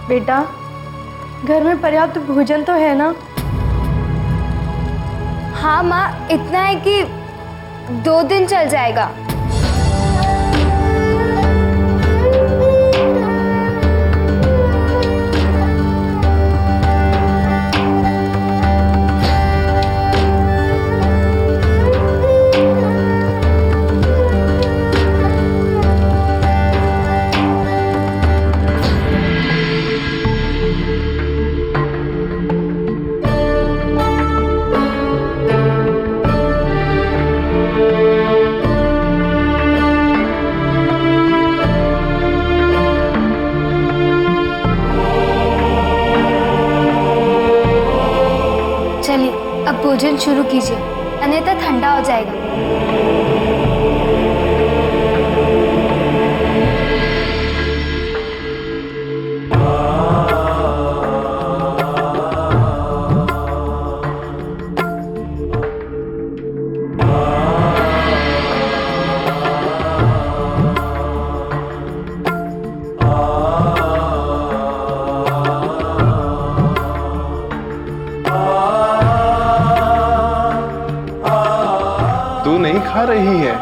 बेटा, घर में पर्याप्त भोजन तो है ना? हाँ माँ, इतना है कि 2 दिन चल जाएगा। चलिए अब भोजन शुरू कीजिए, अन्यथा ठंडा हो जाएगा। तू नहीं खा रही है?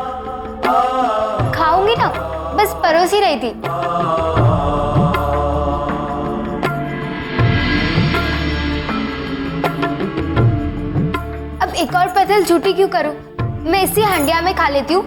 खाऊंगी ना, बस परोस ही रही थी। अब एक और पतल झूठी क्यों करूं? मैं इसी हंडिया में खा लेती हूँ।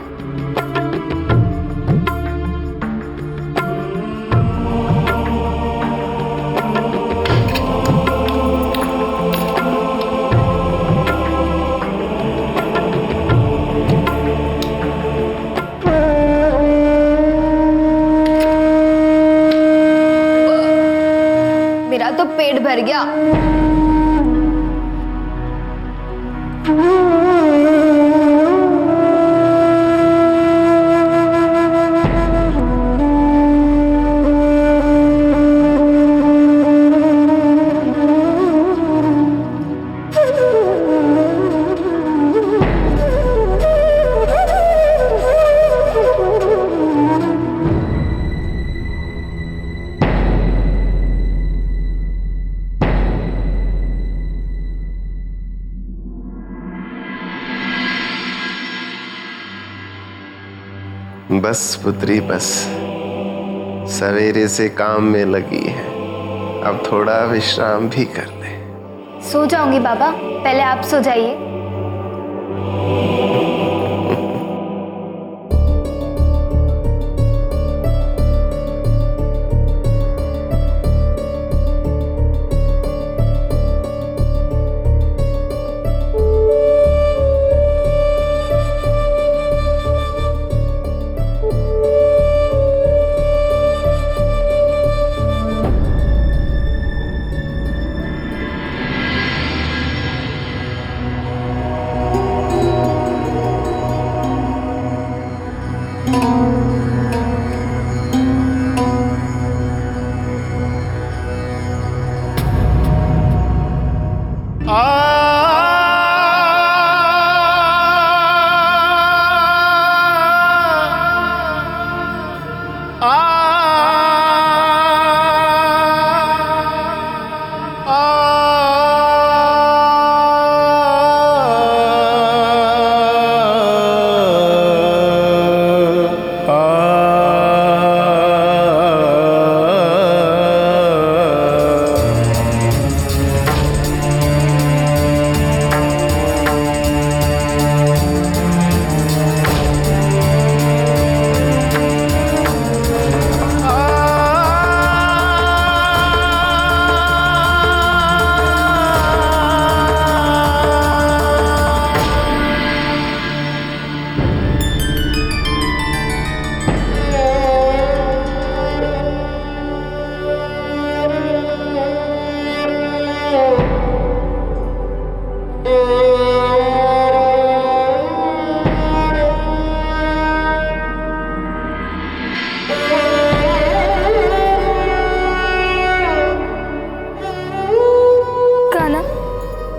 मेरा तो पेट भर गया। बस पुत्री बस, सवेरे से काम में लगी है, अब थोड़ा विश्राम भी कर ले। सो जाऊंगी बाबा, पहले आप सो जाइए।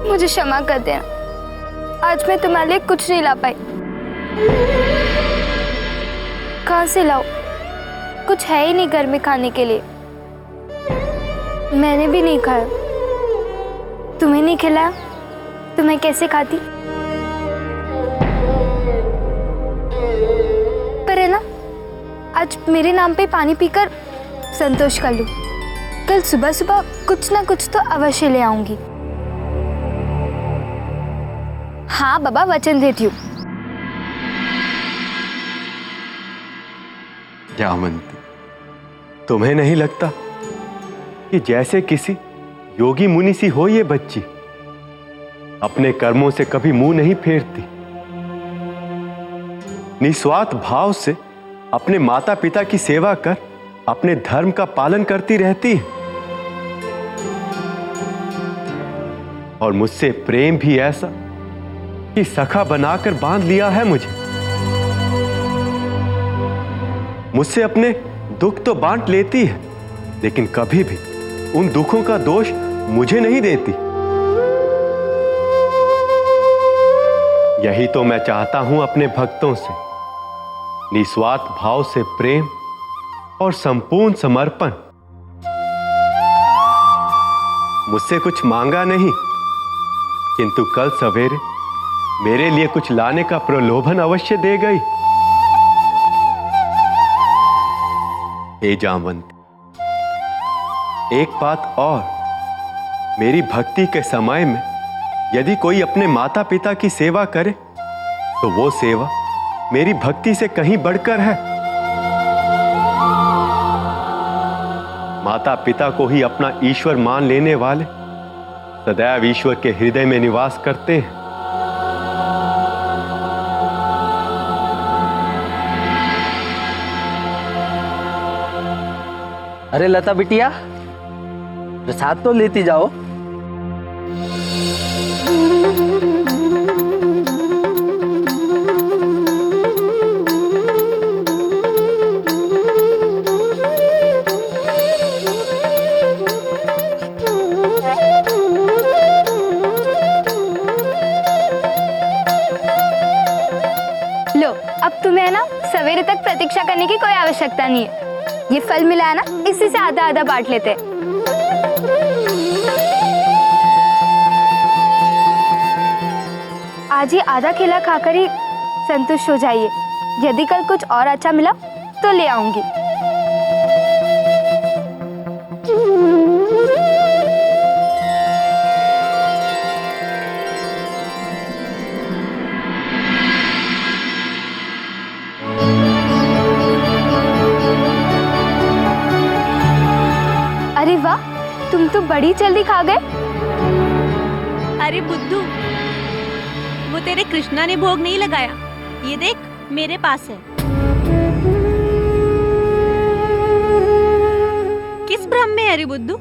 मुझे क्षमा कर देना, आज मैं तुम्हारे लिए कुछ नहीं ला पाई। कहाँ से लाऊं? कुछ है ही नहीं घर में खाने के लिए। मैंने भी नहीं खाया। तुम्हें नहीं खिलाया तो मैं कैसे खाती? पर है ना, आज मेरे नाम पे पानी पीकर संतोष कर लूं। कल सुबह सुबह कुछ ना कुछ तो अवश्य ले आऊंगी। हाँ बाबा, वचन देती हूँ। जामवंती, तुम्हें नहीं लगता कि जैसे किसी योगी मुनि सी हो ये बच्ची? अपने कर्मों से कभी मुंह नहीं फेरती, निस्वार्थ भाव से अपने माता पिता की सेवा कर अपने धर्म का पालन करती रहती है। और मुझसे प्रेम भी ऐसा कि सखा बनाकर बांध लिया है मुझे। मुझसे अपने दुख तो बांट लेती है, लेकिन कभी भी उन दुखों का दोष मुझे नहीं देती। यही तो मैं चाहता हूं अपने भक्तों से, निस्वार्थ भाव से प्रेम और संपूर्ण समर्पण। मुझसे कुछ मांगा नहीं, किंतु कल सवेरे मेरे लिए कुछ लाने का प्रलोभन अवश्य दे गई। हे जामवंती, एक बात और, मेरी भक्ति के समय में यदि कोई अपने माता पिता की सेवा करे तो वो सेवा मेरी भक्ति से कहीं बढ़कर है। माता पिता को ही अपना ईश्वर मान लेने वाले सदैव ईश्वर के हृदय में निवास करते हैं। अरे लता बिटिया, प्रसाद तो लेती जाओ। लो, अब तुम्हें ना सवेरे तक प्रतीक्षा करने की कोई आवश्यकता नहीं है। ये फल मिला है ना, इसी से आधा आधा बांट लेते हैं। आज ही आधा केला खाकर ही संतुष्ट हो जाइए। यदि कल कुछ और अच्छा मिला तो ले आऊंगी। अरे वाह, तुम तो बड़ी जल्दी खा गए। अरे बुद्धू, वो तेरे कृष्णा ने भोग नहीं लगाया। ये देख, मेरे पास है। किस भ्रम में है रे बुद्धू?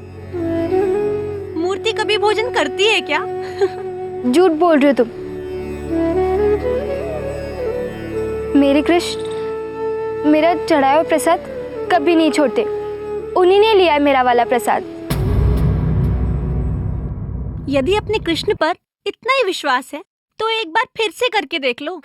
मूर्ति कभी भोजन करती है क्या? झूठ बोल रहे हो तुम। मेरे कृष्ण मेरा चढ़ाया हुआ प्रसाद कभी नहीं छोड़ते। उन्हीं ने लिया है मेरा वाला प्रसाद। यदि अपने कृष्ण पर इतना ही विश्वास है तो एक बार फिर से करके देख लो।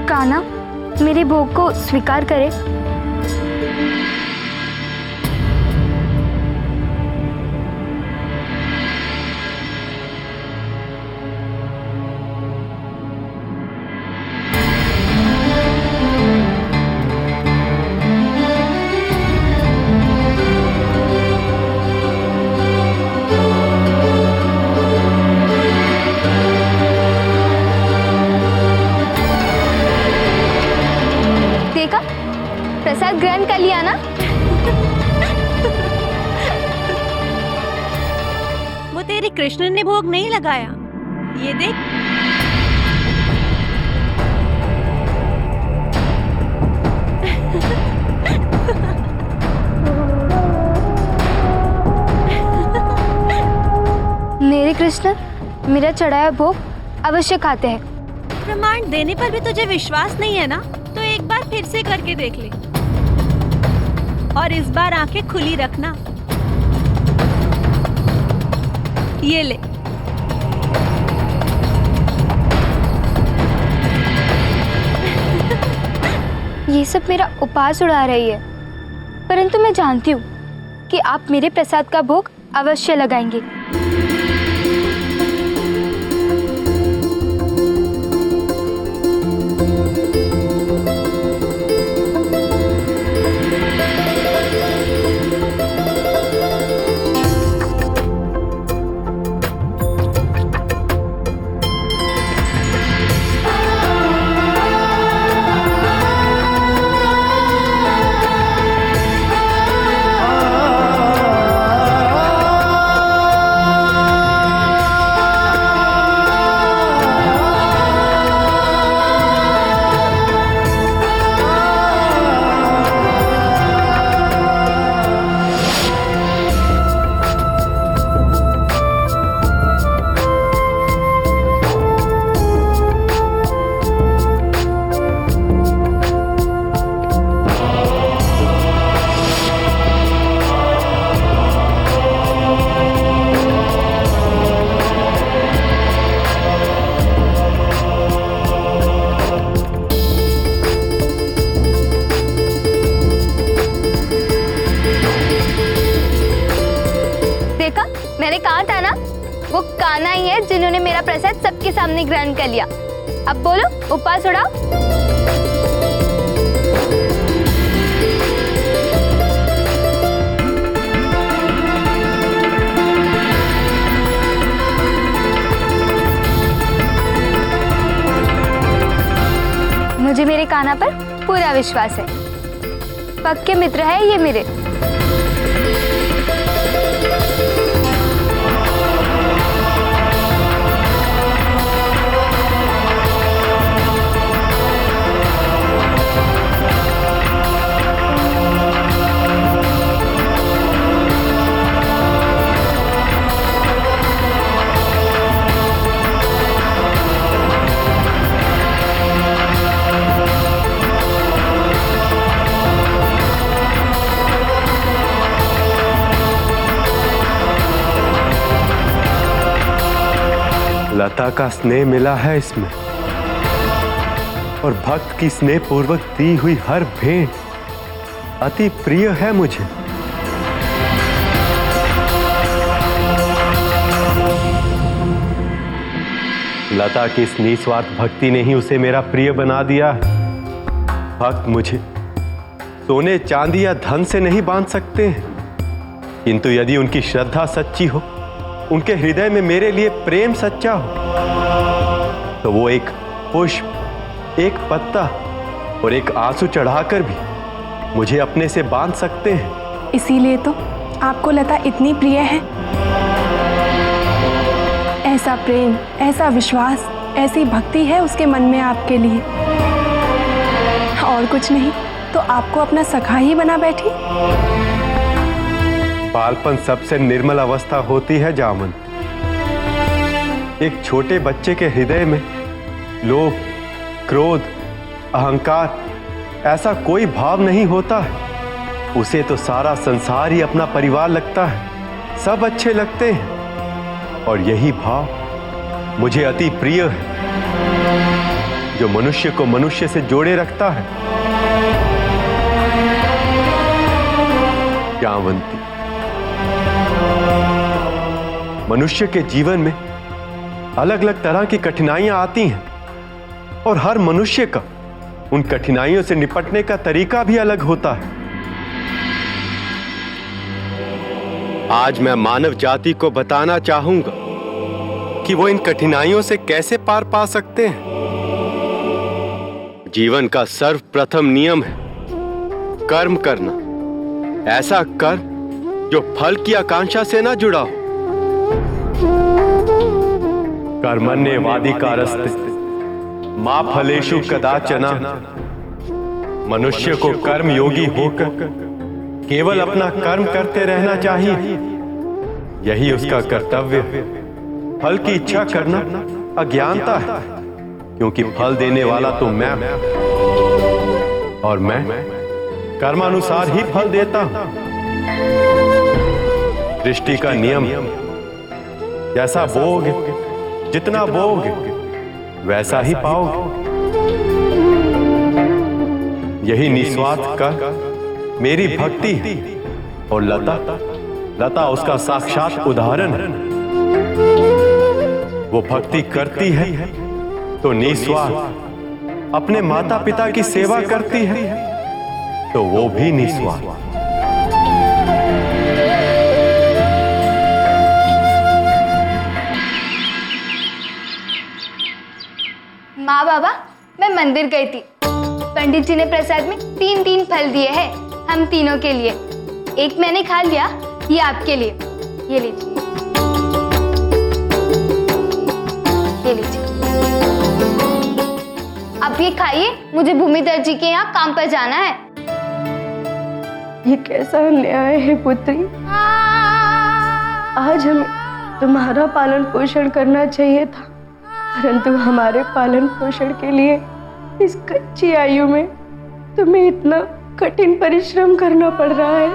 कान्हा, मेरे भोग को स्वीकार करे। देखा, प्रसाद ग्रहण कर लिया ना। वो तेरे कृष्ण ने भोग नहीं लगाया। ये देख। मेरे कृष्ण मेरा चढ़ाया भोग अवश्य खाते हैं। प्रमाण देने पर भी तुझे विश्वास नहीं है ना, तो एक बार फिर से करके देख ले। और इस बार आंखें खुली रखना। ये ले। ये सब मेरा उपहास उड़ा रही है, परंतु मैं जानती हूँ कि आप मेरे प्रसाद का भोग अवश्य लगाएंगे। मैंने कहा था ना, वो कान्हा ही है जिन्होंने मेरा प्रसाद सबके सामने ग्रहण कर लिया। अब बोलो, उपवास उड़ाओ। मुझे मेरे कान्हा पर पूरा विश्वास है, पक्के मित्र है ये मेरे। लता का स्नेह मिला है इसमें, और भक्त की स्नेह पूर्वक दी हुई हर भेंट अति प्रिय है मुझे। लता की इस निस्वार्थ भक्ति ने ही उसे मेरा प्रिय बना दिया है। भक्त मुझे सोने चांदी या धन से नहीं बांध सकते हैं, किंतु यदि उनकी श्रद्धा सच्ची हो, उनके हृदय में मेरे लिए प्रेम सच्चा हो, तो वो एक पुष्प, एक पत्ता और एक आंसू चढ़ाकर भी मुझे अपने से बांध सकते हैं। इसीलिए तो आपको लता इतनी प्रिय है। ऐसा प्रेम, ऐसा विश्वास, ऐसी भक्ति है उसके मन में आपके लिए, और कुछ नहीं तो आपको अपना सखा ही बना बैठी। बालपन सबसे निर्मल अवस्था होती है जामवंती। एक छोटे बच्चे के हृदय में लोभ, क्रोध, अहंकार ऐसा कोई भाव नहीं होता है। उसे तो सारा संसार ही अपना परिवार लगता है, सब अच्छे लगते हैं, और यही भाव मुझे अति प्रिय है, जो मनुष्य को मनुष्य से जोड़े रखता है। जामवंती, मनुष्य के जीवन में अलग अलग तरह की कठिनाइयां आती हैं, और हर मनुष्य का उन कठिनाइयों से निपटने का तरीका भी अलग होता है। आज मैं मानव जाति को बताना चाहूंगा कि वो इन कठिनाइयों से कैसे पार पा सकते हैं। जीवन का सर्वप्रथम नियम है कर्म करना, ऐसा कर्म जो फल की आकांक्षा से ना जुड़ा हो। कर्मण्येवाधिकारस्ते मा फलेषु कदाचन। मनुष्य को कर्म योगी होकर केवल अपना कर्म करते रहना चाहिए, यही उसका कर्तव्य है। फल की इच्छा करना अज्ञानता है, क्योंकि फल देने वाला तो मैं हूं, और मैं कर्मानुसार ही फल देता हूं। सृष्टि का नियम, जैसा बोओगे, जितना बोओगे वैसा ही पाओगे। यही निस्वार्थ का मेरी भक्ति है। और लता उसका साक्षात उदाहरण है। वो भक्ति करती है तो निस्वार्थ, अपने माता पिता की सेवा करती है तो वो भी निस्वार्थ। माँ बाबा, मैं मंदिर गई थी। पंडित जी ने प्रसाद में 3 फल दिए हैं हम तीनों के लिए। एक मैंने खा लिया, ये आपके लिए, ये लीजिए, ये लीजिए। अब ये खाइए, मुझे भूमिधर जी के यहाँ काम पर जाना है। ये कैसा अन्याय है पुत्री। आज हमें तुम्हारा पालन पोषण करना चाहिए था, परंतु हमारे पालन पोषण के लिए इस कच्ची आयु में तुम्हें इतना कठिन परिश्रम करना पड़ रहा है।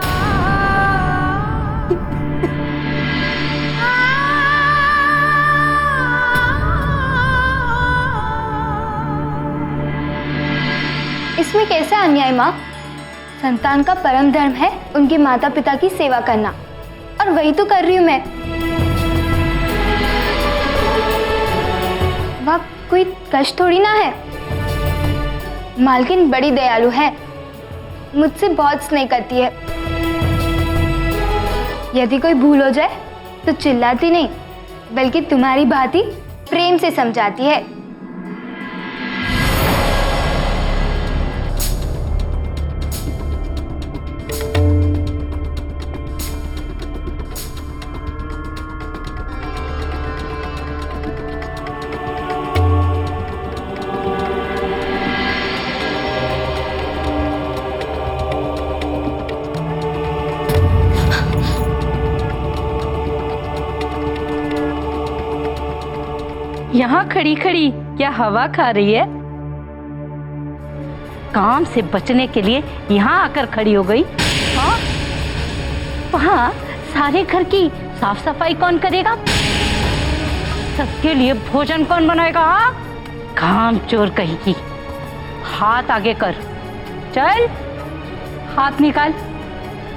इसमें कैसा अन्याय माँ? संतान का परम धर्म है उनके माता पिता की सेवा करना, और वही तो कर रही हूँ मैं। वह कोई कष्ट थोड़ी ना है। मालकिन बड़ी दयालु है, मुझसे बहुत स्नेह करती है। यदि कोई भूल हो जाए तो चिल्लाती नहीं, बल्कि तुम्हारी भांति प्रेम से समझाती है। यहाँ खड़ी खड़ी क्या हवा खा रही है? काम से बचने के लिए यहाँ आकर खड़ी हो गई। हाँ, वहाँ सारे घर की साफ सफाई कौन करेगा? सबके लिए भोजन कौन बनाएगा? काम चोर कहेगी। हाथ आगे कर, चल हाथ निकाल,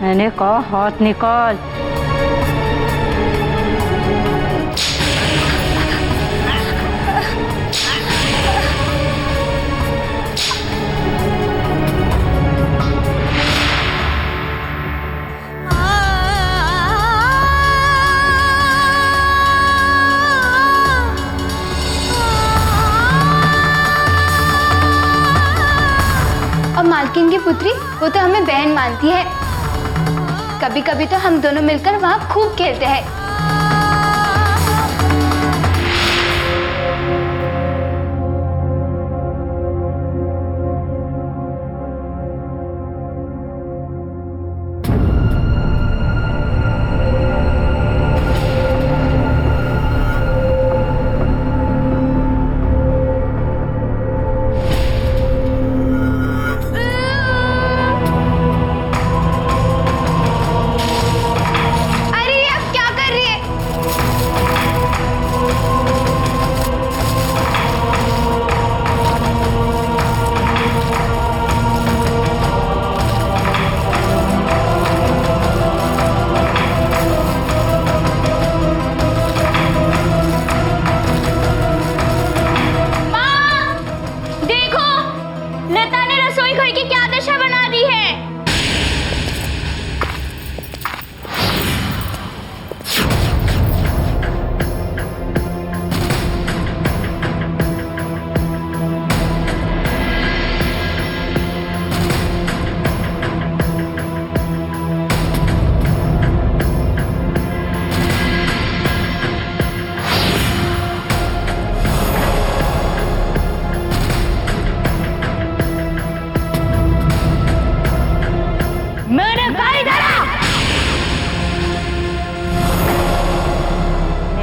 मैंने कहा हाथ निकाल। मालकिन की पुत्री, वो तो हमें बहन मानती है। कभी कभी तो हम दोनों मिलकर वहाँ खूब खेलते हैं।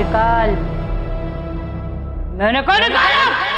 निकाल, मैंने कहा निकालो।